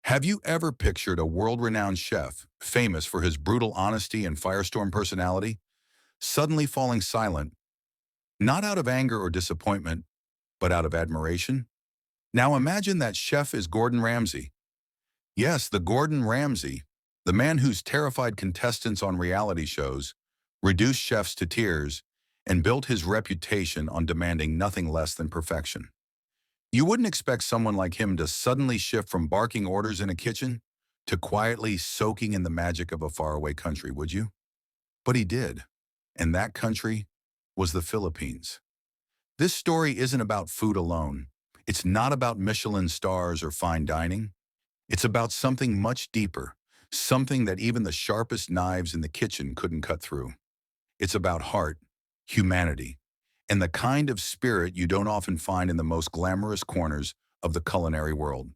Have you ever pictured a world-renowned chef, famous for his brutal honesty and firestorm personality, suddenly falling silent, not out of anger or disappointment, but out of admiration? Now imagine that chef is Gordon Ramsay. Yes, the Gordon Ramsay, the man who's terrified contestants on reality shows, reduced chefs to tears, and built his reputation on demanding nothing less than perfection. You wouldn't expect someone like him to suddenly shift from barking orders in a kitchen to quietly soaking in the magic of a faraway country, would you? But he did, and that country was the Philippines. This story isn't about food alone. It's not about Michelin stars or fine dining. It's about something much deeper, something that even the sharpest knives in the kitchen couldn't cut through. It's about heart, humanity, and the kind of spirit you don't often find in the most glamorous corners of the culinary world.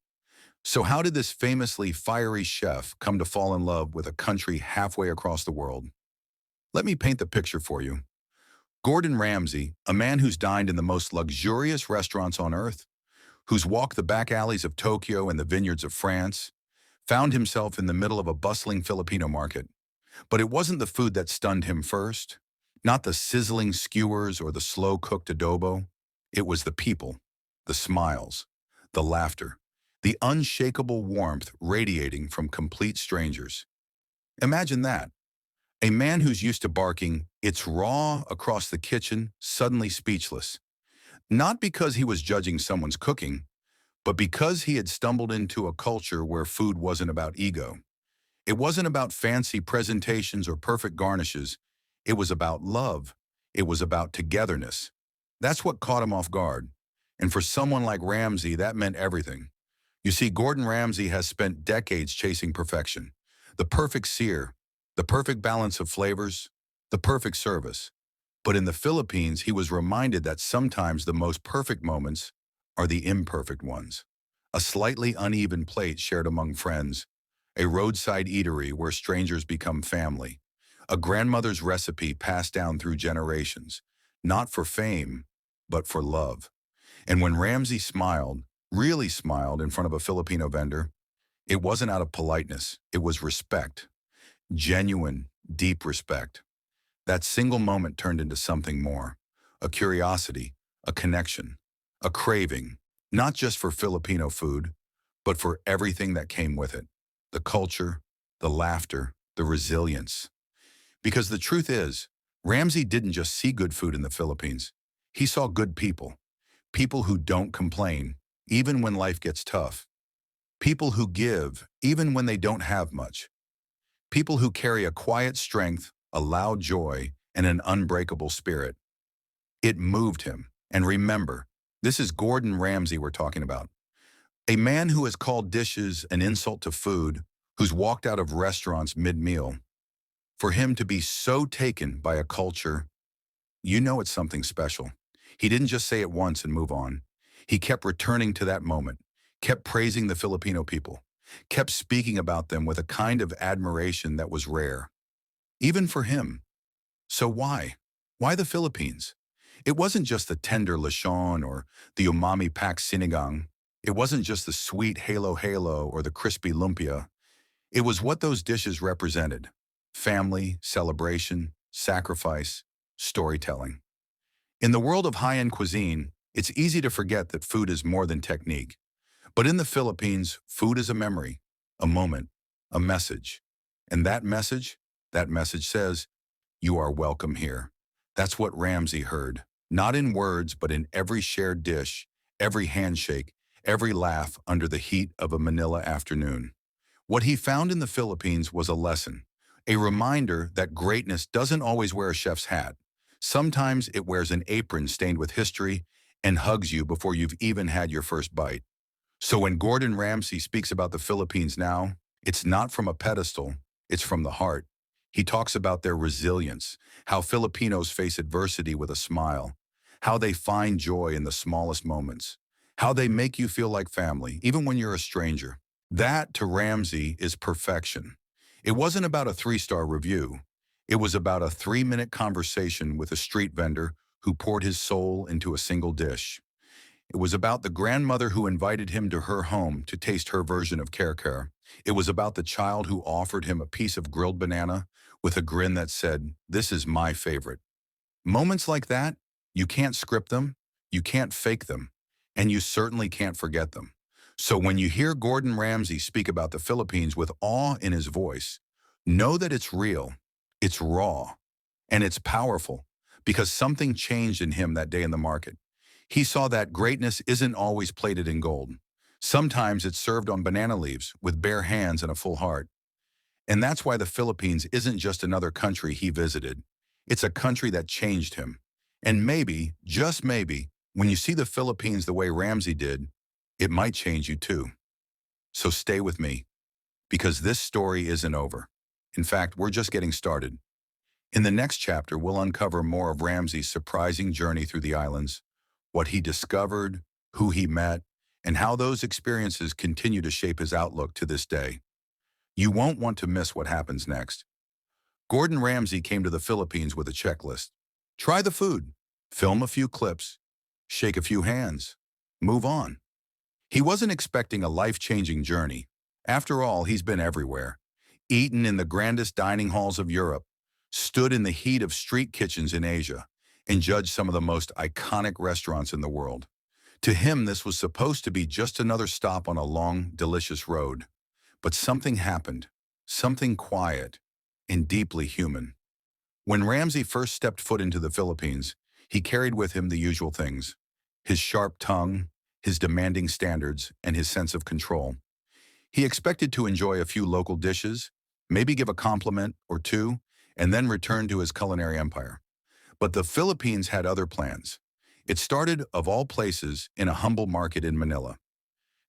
So how did this famously fiery chef come to fall in love with a country halfway across the world? Let me paint the picture for you. Gordon Ramsay, a man who's dined in the most luxurious restaurants on earth, who's walked the back alleys of Tokyo and the vineyards of France, found himself in the middle of a bustling Filipino market. But it wasn't the food that stunned him first, not the sizzling skewers or the slow-cooked adobo. It was the people, the smiles, the laughter, the unshakable warmth radiating from complete strangers. Imagine that. A man who's used to barking, "It's raw," across the kitchen, suddenly speechless. Not because he was judging someone's cooking, but because he had stumbled into a culture where food wasn't about ego. It wasn't about fancy presentations or perfect garnishes. It was about love. It was about togetherness. That's what caught him off guard. And for someone like Ramsay, that meant everything. You see, Gordon Ramsay has spent decades chasing perfection. The perfect sear, the perfect balance of flavors, the perfect service. But in the Philippines, he was reminded that sometimes the most perfect moments are the imperfect ones. A slightly uneven plate shared among friends, a roadside eatery where strangers become family, a grandmother's recipe passed down through generations, not for fame, but for love. And when Ramsay smiled, really smiled in front of a Filipino vendor, it wasn't out of politeness, it was respect. Genuine, deep respect. That single moment turned into something more, a curiosity, a connection, a craving, not just for Filipino food, but for everything that came with it. The culture, the laughter, the resilience. Because the truth is, Ramsay didn't just see good food in the Philippines. He saw good people. People who don't complain, even when life gets tough. People who give, even when they don't have much. People who carry a quiet strength, a loud joy, and an unbreakable spirit. It moved him. And remember, this is Gordon Ramsay we're talking about. A man who has called dishes an insult to food, who's walked out of restaurants mid-meal. For him to be so taken by a culture, you know it's something special. He didn't just say it once and move on. He kept returning to that moment, kept praising the Filipino people, kept speaking about them with a kind of admiration that was rare. Even for him. So why? Why the Philippines? It wasn't just the tender lechon or the umami-packed sinigang. It wasn't just the sweet halo-halo or the crispy lumpia. It was what those dishes represented. Family, celebration, sacrifice, storytelling. In the world of high-end cuisine, it's easy to forget that food is more than technique. But in the Philippines, food is a memory, a moment, a message. And that message says, "You are welcome here." That's what Ramsay heard, not in words, but in every shared dish, every handshake, every laugh under the heat of a Manila afternoon. What he found in the Philippines was a lesson, a reminder that greatness doesn't always wear a chef's hat. Sometimes it wears an apron stained with history and hugs you before you've even had your first bite. So when Gordon Ramsay speaks about the Philippines now, it's not from a pedestal, it's from the heart. He talks about their resilience, how Filipinos face adversity with a smile, how they find joy in the smallest moments, how they make you feel like family, even when you're a stranger. That, to Ramsay, is perfection. It wasn't about a 3-star review. It was about a 3-minute conversation with a street vendor who poured his soul into a single dish. It was about the grandmother who invited him to her home to taste her version of kare. It was about the child who offered him a piece of grilled banana with a grin that said, "This is my favorite." Moments like that, you can't script them, you can't fake them, and you certainly can't forget them. So when you hear Gordon Ramsay speak about the Philippines with awe in his voice, know that it's real, it's raw, and it's powerful because something changed in him that day in the market. He saw that greatness isn't always plated in gold. Sometimes it's served on banana leaves with bare hands and a full heart. And that's why the Philippines isn't just another country he visited. It's a country that changed him. And maybe, just maybe, when you see the Philippines the way Ramsay did, it might change you too. So stay with me, because this story isn't over. In fact, we're just getting started. In the next chapter, we'll uncover more of Ramsay's surprising journey through the islands, what he discovered, who he met, and how those experiences continue to shape his outlook to this day. You won't want to miss what happens next. Gordon Ramsay came to the Philippines with a checklist. Try the food, film a few clips, shake a few hands, move on. He wasn't expecting a life-changing journey. After all, he's been everywhere. Eaten in the grandest dining halls of Europe, stood in the heat of street kitchens in Asia, and judged some of the most iconic restaurants in the world. To him, this was supposed to be just another stop on a long, delicious road. But something happened, something quiet and deeply human. When Ramsay first stepped foot into the Philippines, he carried with him the usual things: his sharp tongue, his demanding standards, and his sense of control. He expected to enjoy a few local dishes, maybe give a compliment or two, and then return to his culinary empire. But the Philippines had other plans. It started, of all places, in a humble market in Manila.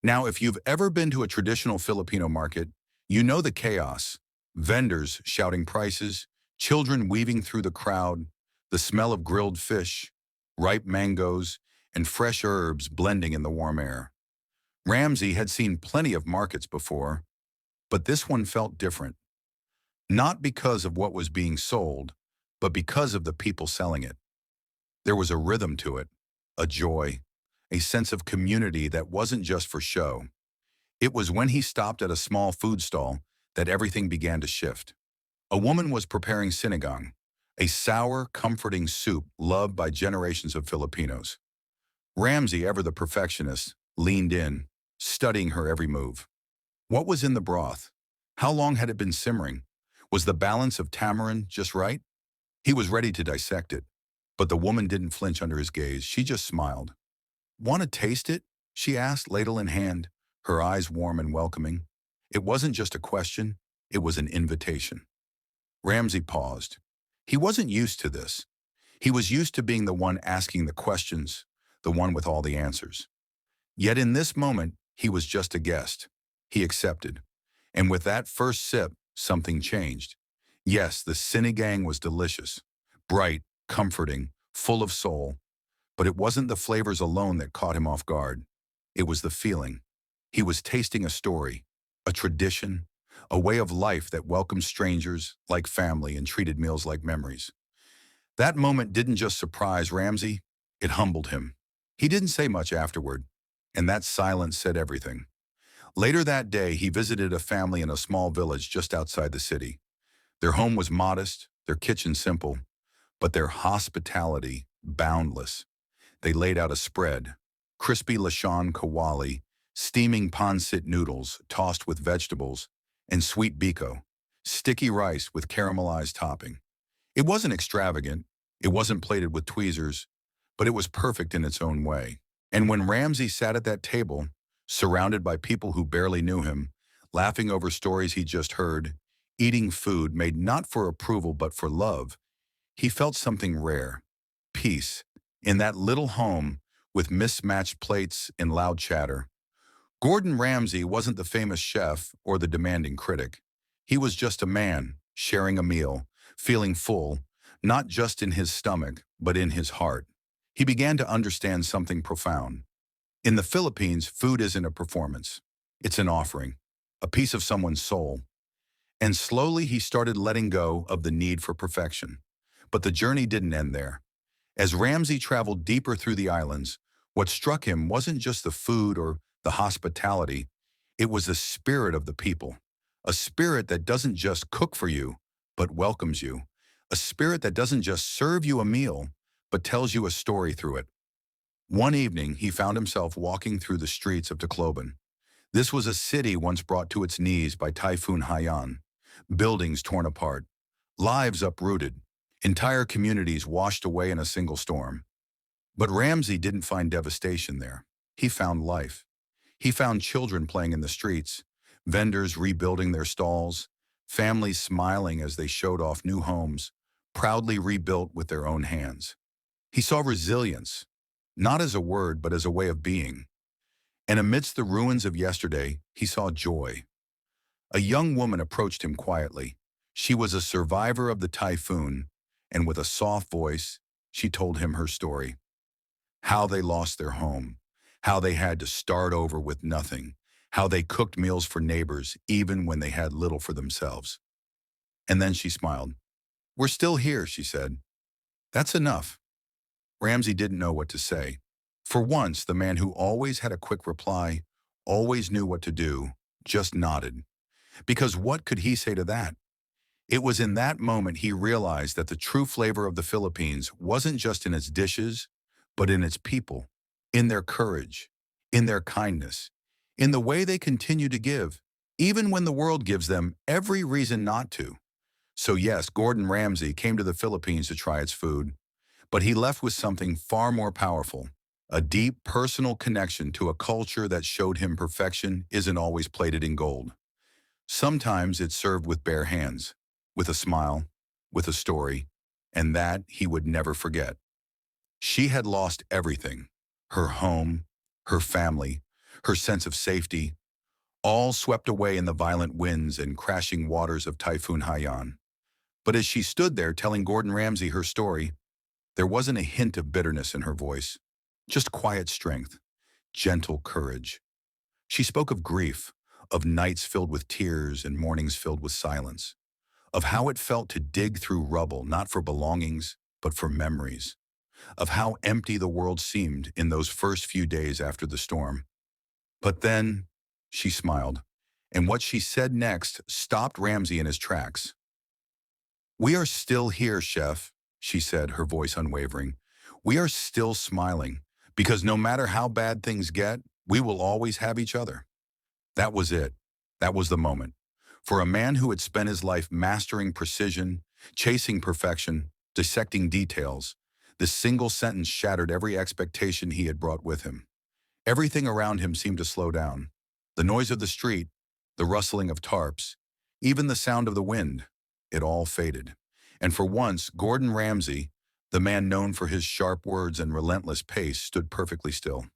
Now, if you've ever been to a traditional Filipino market, you know the chaos: vendors shouting prices, children weaving through the crowd, the smell of grilled fish, ripe mangoes, and fresh herbs blending in the warm air. Ramsay had seen plenty of markets before, but this one felt different. Not because of what was being sold, but because of the people selling it. There was a rhythm to it, a joy, a sense of community that wasn't just for show. It was when he stopped at a small food stall that everything began to shift. A woman was preparing sinigang, a sour, comforting soup loved by generations of Filipinos. Ramsay, ever the perfectionist, leaned in, studying her every move. What was in the broth? How long had it been simmering? Was the balance of tamarind just right? He was ready to dissect it, but the woman didn't flinch under his gaze. She just smiled. "Want to taste it?" she asked, ladle in hand, her eyes warm and welcoming. It wasn't just a question, it was an invitation. Ramsay paused. He wasn't used to this. He was used to being the one asking the questions, the one with all the answers. Yet in this moment, he was just a guest. He accepted. And with that first sip, something changed. Yes, the sinigang was delicious, bright, comforting, full of soul. But it wasn't the flavors alone that caught him off guard. It was the feeling. He was tasting a story, a tradition, a way of life that welcomed strangers like family and treated meals like memories. That moment didn't just surprise Ramsay, it humbled him. He didn't say much afterward, and that silence said everything. Later that day, he visited a family in a small village just outside the city. Their home was modest, their kitchen simple, but their hospitality boundless. They laid out a spread: crispy lechon kawali, steaming pancit noodles tossed with vegetables, and sweet biko, sticky rice with caramelized topping. It wasn't extravagant, it wasn't plated with tweezers, but it was perfect in its own way. And when Ramsay sat at that table, surrounded by people who barely knew him, laughing over stories he just heard, eating food made not for approval but for love, he felt something rare: peace. In that little home, with mismatched plates and loud chatter. Gordon Ramsay wasn't the famous chef or the demanding critic. He was just a man, sharing a meal, feeling full, not just in his stomach, but in his heart. He began to understand something profound. In the Philippines, food isn't a performance. It's an offering, a piece of someone's soul. And slowly he started letting go of the need for perfection. But the journey didn't end there. As Ramsay traveled deeper through the islands, What struck him wasn't just the food or the hospitality, it was the spirit of the people. A spirit that doesn't just cook for you, but welcomes you. A spirit that doesn't just serve you a meal, but tells you a story through it. One evening, he found himself walking through the streets of Tacloban. This was a city once brought to its knees by Typhoon Haiyan. Buildings torn apart, lives uprooted, entire communities washed away in a single storm. But Ramsay didn't find devastation there. He found life. He found children playing in the streets, vendors rebuilding their stalls, families smiling as they showed off new homes, proudly rebuilt with their own hands. He saw resilience, not as a word, but as a way of being. And amidst the ruins of yesterday, he saw joy. A young woman approached him quietly. She was a survivor of the typhoon, and with a soft voice, she told him her story. How they lost their home, how they had to start over with nothing, how they cooked meals for neighbors even when they had little for themselves. And then she smiled. "We're still here," she said. "That's enough." Ramsay didn't know what to say. For once, the man who always had a quick reply, always knew what to do, just nodded. Because what could he say to that? It was in that moment he realized that the true flavor of the Philippines wasn't just in its dishes, but in its people, in their courage, in their kindness, in the way they continue to give, even when the world gives them every reason not to. So yes, Gordon Ramsay came to the Philippines to try its food, but he left with something far more powerful, a deep personal connection to a culture that showed him perfection isn't always plated in gold. Sometimes it's served with bare hands, with a smile, with a story, and that he would never forget. She had lost everything, her home, her family, her sense of safety, all swept away in the violent winds and crashing waters of Typhoon Haiyan. But as she stood there telling Gordon Ramsay her story, there wasn't a hint of bitterness in her voice, just quiet strength, gentle courage. She spoke of grief, of nights filled with tears and mornings filled with silence, of how it felt to dig through rubble not for belongings, but for memories, of how empty the world seemed in those first few days after the storm. But then, she smiled, and what she said next stopped Ramsay in his tracks. "We are still here, Chef," she said, her voice unwavering. "We are still smiling, because no matter how bad things get, we will always have each other." That was it. That was the moment. For a man who had spent his life mastering precision, chasing perfection, dissecting details, this single sentence shattered every expectation he had brought with him. Everything around him seemed to slow down. The noise of the street, the rustling of tarps, even the sound of the wind, it all faded. And for once, Gordon Ramsay, the man known for his sharp words and relentless pace, stood perfectly still.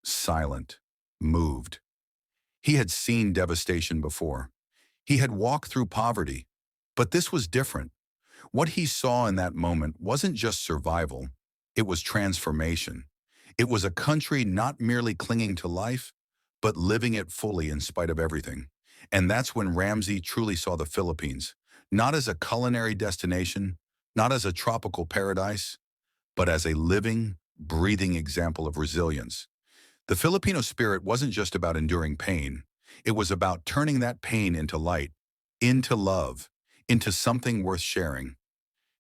Silent, moved. He had seen devastation before. He had walked through poverty. But this was different. What he saw in that moment wasn't just survival, it was transformation. It was a country not merely clinging to life, but living it fully in spite of everything. And that's when Ramsay truly saw the Philippines, not as a culinary destination, not as a tropical paradise, but as a living, breathing example of resilience. The Filipino spirit wasn't just about enduring pain. It was about turning that pain into light, into love, into something worth sharing.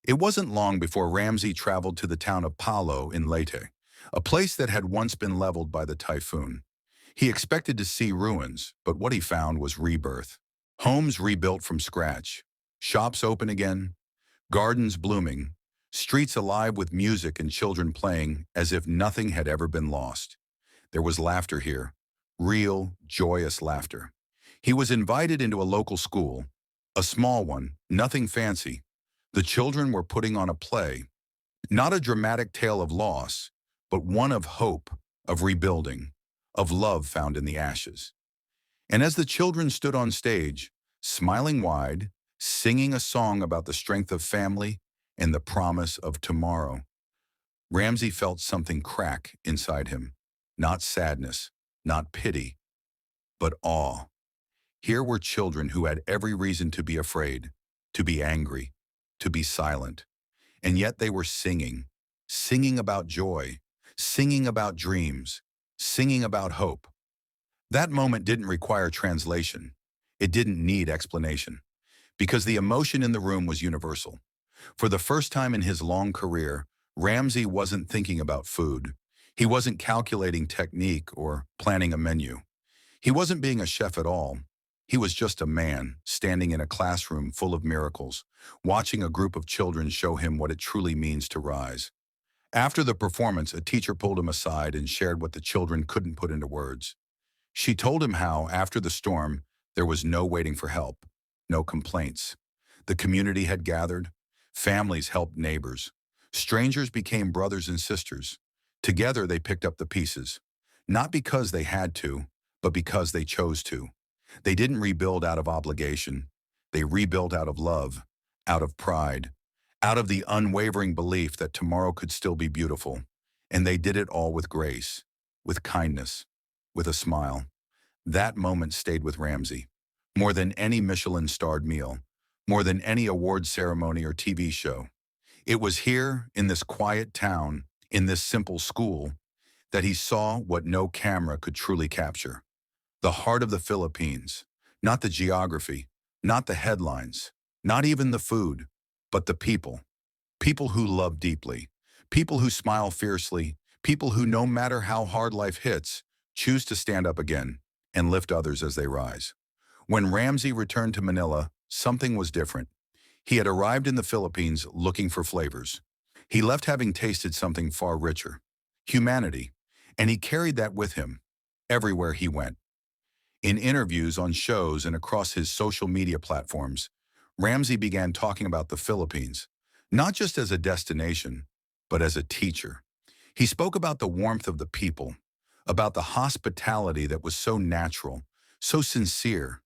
It wasn't long before Ramsay traveled to the town of Palo in Leyte, a place that had once been leveled by the typhoon. He expected to see ruins, but what he found was rebirth. Homes rebuilt from scratch, shops open again, gardens blooming, streets alive with music and children playing as if nothing had ever been lost. There was laughter here, real, joyous laughter. He was invited into a local school, a small one, nothing fancy. The children were putting on a play, not a dramatic tale of loss, but one of hope, of rebuilding, of love found in the ashes. And as the children stood on stage, smiling wide, singing a song about the strength of family and the promise of tomorrow, Ramsay felt something crack inside him. Not sadness, not pity, but awe. Here were children who had every reason to be afraid, to be angry, to be silent. And yet they were singing, singing about joy, singing about dreams, singing about hope. That moment didn't require translation. It didn't need explanation, because the emotion in the room was universal. For the first time in his long career, Ramsay wasn't thinking about food. He wasn't calculating technique or planning a menu. He wasn't being a chef at all. He was just a man standing in a classroom full of miracles, watching a group of children show him what it truly means to rise. After the performance, a teacher pulled him aside and shared what the children couldn't put into words. She told him how, after the storm, there was no waiting for help, no complaints. The community had gathered. Families helped neighbors. Strangers became brothers and sisters. Together they picked up the pieces, not because they had to, but because they chose to. They didn't rebuild out of obligation. They rebuilt out of love, out of pride, out of the unwavering belief that tomorrow could still be beautiful. And they did it all with grace, with kindness, with a smile. That moment stayed with Ramsay. More than any Michelin-starred meal, more than any award ceremony or TV show. It was here, in this quiet town, in this simple school, that he saw what no camera could truly capture. The heart of the Philippines, not the geography, not the headlines, not even the food, but the people. People who love deeply, people who smile fiercely, people who, no matter how hard life hits, choose to stand up again and lift others as they rise. When Ramsay returned to Manila, something was different. He had arrived in the Philippines looking for flavors. He left having tasted something far richer, humanity, and he carried that with him everywhere he went. In interviews, on shows, and across his social media platforms, Ramsay began talking about the Philippines, not just as a destination, but as a teacher. He spoke about the warmth of the people, about the hospitality that was so natural, so sincere,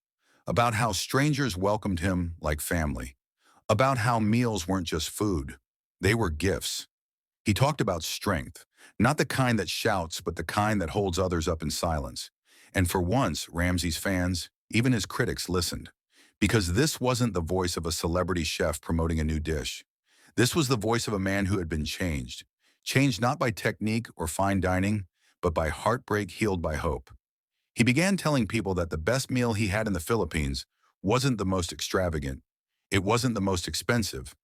about how strangers welcomed him like family, about how meals weren't just food, they were gifts. He talked about strength, not the kind that shouts, but the kind that holds others up in silence. And for once, Ramsay's fans, even his critics, listened. Because this wasn't the voice of a celebrity chef promoting a new dish. This was the voice of a man who had been changed. Changed not by technique or fine dining, but by heartbreak healed by hope. He began telling people that the best meal he had in the Philippines wasn't the most extravagant. It wasn't the most expensive.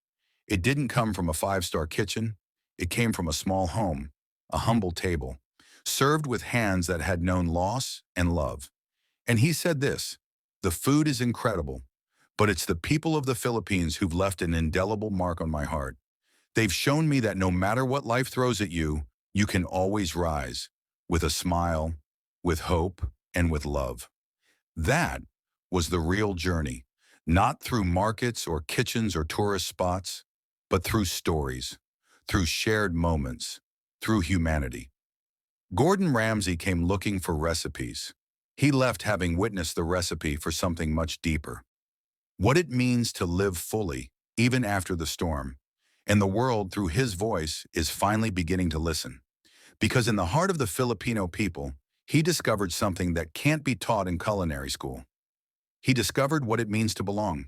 It didn't come from a five-star kitchen. It came from a small home, a humble table, served with hands that had known loss and love. And he said this, "The food is incredible, but it's the people of the Philippines who've left an indelible mark on my heart. They've shown me that no matter what life throws at you, you can always rise, with a smile, with hope, and with love." That was the real journey, not through markets or kitchens or tourist spots, but through stories, through shared moments, through humanity. Gordon Ramsay came looking for recipes. He left having witnessed the recipe for something much deeper. What it means to live fully, even after the storm. And the world, through his voice, is finally beginning to listen. Because in the heart of the Filipino people, he discovered something that can't be taught in culinary school. He discovered what it means to belong.